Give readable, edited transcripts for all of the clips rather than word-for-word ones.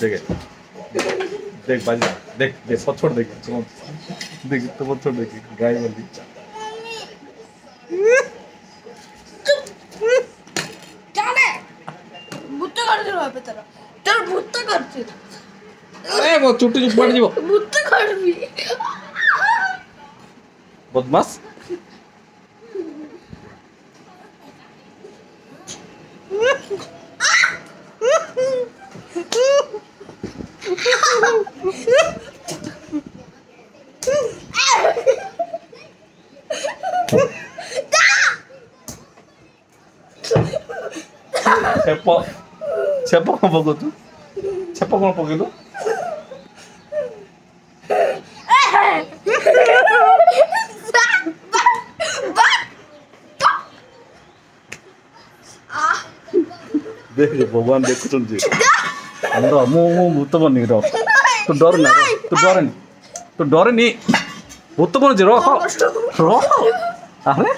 देख देख बाजी देख देख पत्थर देख देख तो पत्थर देख गाय वाली चले भूत कर दे पे तेरा तेरा भूत करते अरे वो चुट्टी चुप पड़ जीवो भूत कर भी बदमाश छेप कौन पको तू छेप कौन पकेलु देख भगवान देखुन जी हमरा मो भूत बनी रो तू डर ना तू डर नी भूत बन जी रो रो अरे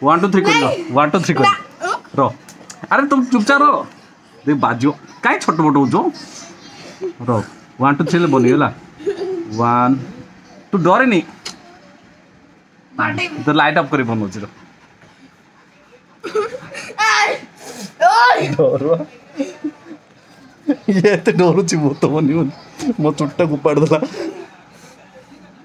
1 2 3 कर लो 1 2 3 कर रो अरे तुम चुपचाप रहो देख बाजो काई छोट मोट हो जो रो 1 2 3 ले बोली होला 1 तू डरे नी तो लाइट ऑफ करी बनो जी रो डरो ये तो डरो ची भूत बनी मो चुट्टा गुपाड़ दला